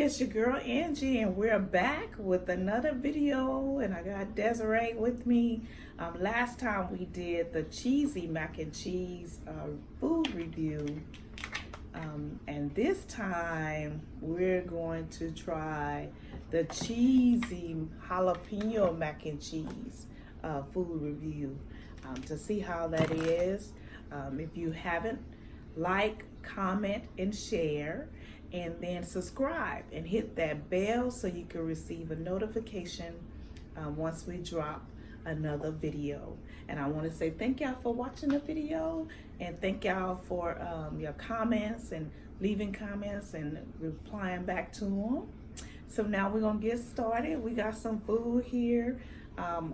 it's your girl Angie, and we're back with another video, and I got Desiree with me. Last time we did the cheesy mac and cheese food review, and this time we're going to try the cheesy jalapeno mac and cheese food review to see how that is. If you haven't, like, comment, and share, and then subscribe and hit that bell so you can receive a notification once we drop another video. And I want to say thank y'all for watching the video, and thank y'all for your comments and leaving comments and replying back to them. So now we're gonna get started. We got some food here.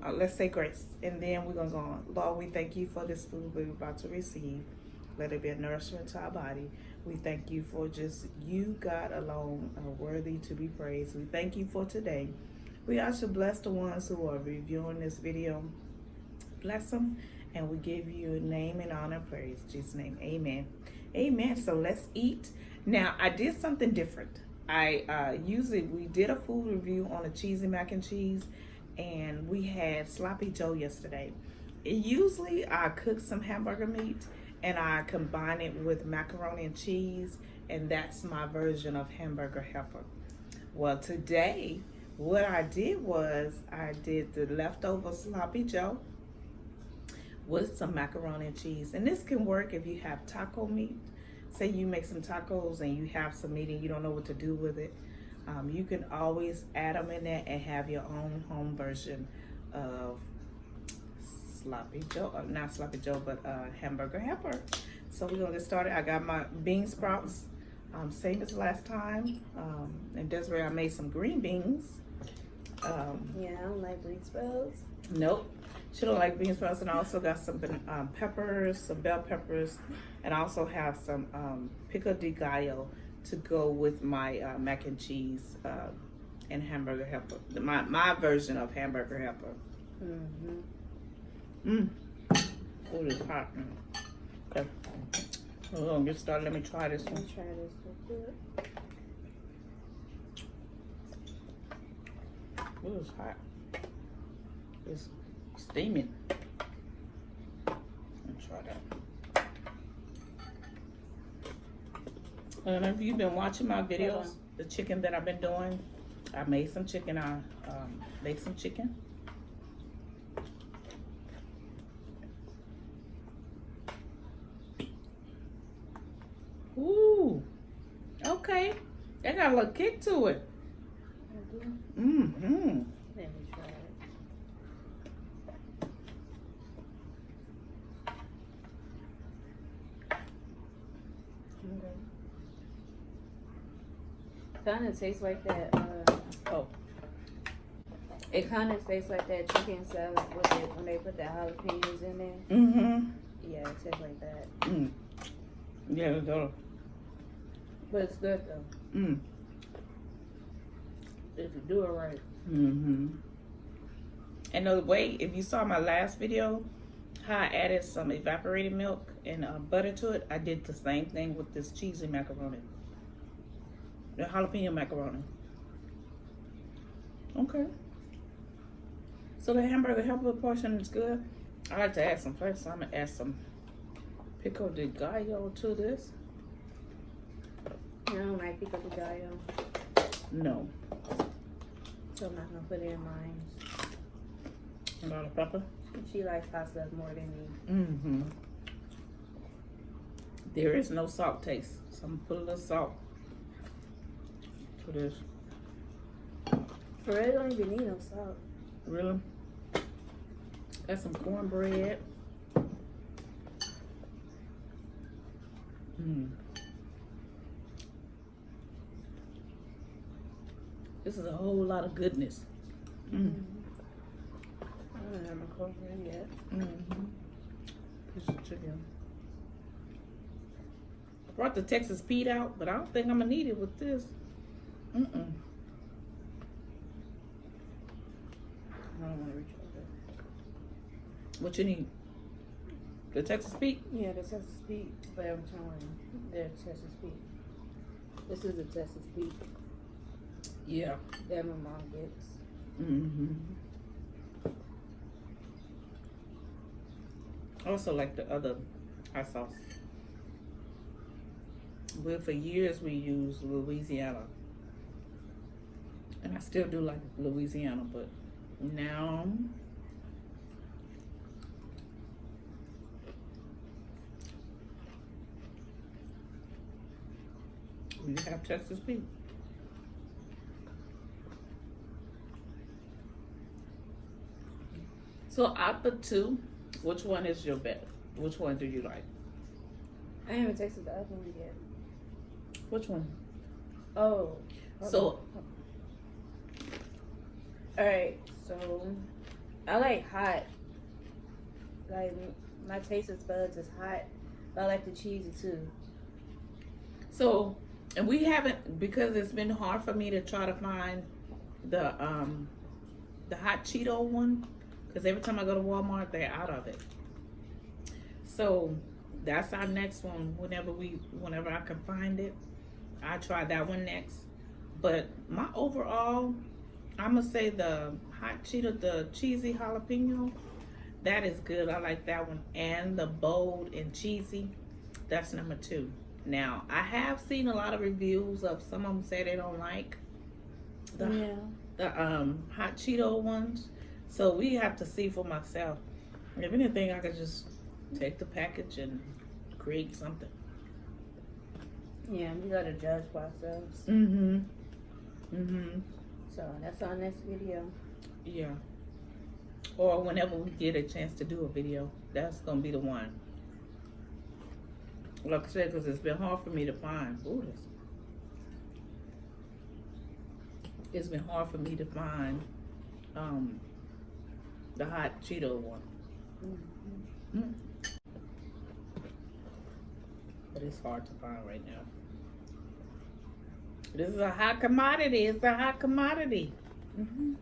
Let's say grace, and then we're gonna go on. Lord, we thank you for this food we're about to receive. Let it be a nourishment to our body. We thank you for just you, God alone, are worthy to be praised. We thank you for today. We also bless the ones who are reviewing this video. Bless them, and we give you a name and honor and praise. In Jesus' name, amen. Amen. So let's eat. Now, I did something different. We did a food review on a cheesy mac and cheese, and we had sloppy joe yesterday. Usually I cook some hamburger meat and I combine it with macaroni and cheese, and that's my version of hamburger helper. Well, today what I did was I did the leftover sloppy joe with some macaroni and cheese, and this can work if you have taco meat. Say you make some tacos and you have some meat and you don't know what to do with it. You can always add them in there and have your own home version of sloppy joe, not sloppy joe, but hamburger helper. So we're gonna get started. I got my bean sprouts, same as last time. And Desiree, I made some green beans. Yeah, I don't like bean sprouts. Nope, she don't like bean sprouts. And I also got some peppers, some bell peppers, and I also have some pico de gallo to go with my mac and cheese and hamburger helper. My version of hamburger helper. Food is hot now. Okay, we're gonna get started. Let me try this one. Let me try this real quick. It was hot. It's steaming. Let me try that. And if you've been watching my videos, the chicken that I've been doing, I made some chicken. I made some chicken. Ooh, okay. That got a little kick to it. Mm-hmm. Let me try it. Okay. Kind of tastes like that. It kind of tastes like that chicken salad with it when they put the jalapenos in there. Mm-hmm. Yeah, it tastes like that. Mm. Yeah, it's good. But it's good though. Mm. If you do it right. Mm-hmm. And the way, if you saw my last video, how I added some evaporated milk and butter to it, I did the same thing with this cheesy macaroni. The jalapeno macaroni. Okay. So the hamburger helper portion is good. I like to add some flavor, so I'm gonna add some pico de gallo to this. I don't like pico de gallo. No. So I'm not gonna put it in mine. A lot of pepper. She likes hot stuff more than me. Mm-hmm. There is no salt taste, so I'm gonna put a little salt to this. For real, don't even need no salt. Really? Got some cornbread. This is a whole lot of goodness. I don't have my cornbread yet. Piece of chicken. I brought the Texas Pete out, but I don't think I'm gonna need it with this. I don't want to reach over. What you need? The Texas Pete? Yeah, the Texas Pete. But I'm telling you, the Texas Pete. This is a Texas Pete. Yeah. that my mom gets. Mm-hmm. I also like the other hot sauce. Well, for years we used Louisiana. And I still do like Louisiana, but now we have Texas beef. So out the two, which one is your best? Which one do you like? I haven't tasted the other one yet. Which one? Oh. So, alright, so I like hot. Like my taste buds is hot. But I like the cheesy too. so, and we haven't, because it's been hard for me to try to find the hot Cheeto one, because every time I go to Walmart they're out of it. So that's our next one. Whenever I can find it, I try that one next. But my overall, I'm gonna say the hot Cheeto, the cheesy jalapeno, that is good. I like that one. And the bold and cheesy, that's number 2. Now, I have seen a lot of reviews of some of them say they don't like the hot Cheeto ones. So we have to see for myself. If anything, I could just take the package and create something. Yeah, we gotta judge for ourselves. Mm-hmm. Mm-hmm. So that's our next video. Yeah. Or whenever we get a chance to do a video, that's gonna be the one. Like I said, because it's been hard for me to find. It's been hard for me to find the hot Cheeto one. Mm-hmm. Mm. But it's hard to find right now. This is a hot commodity. It's a hot commodity. Mm-hmm.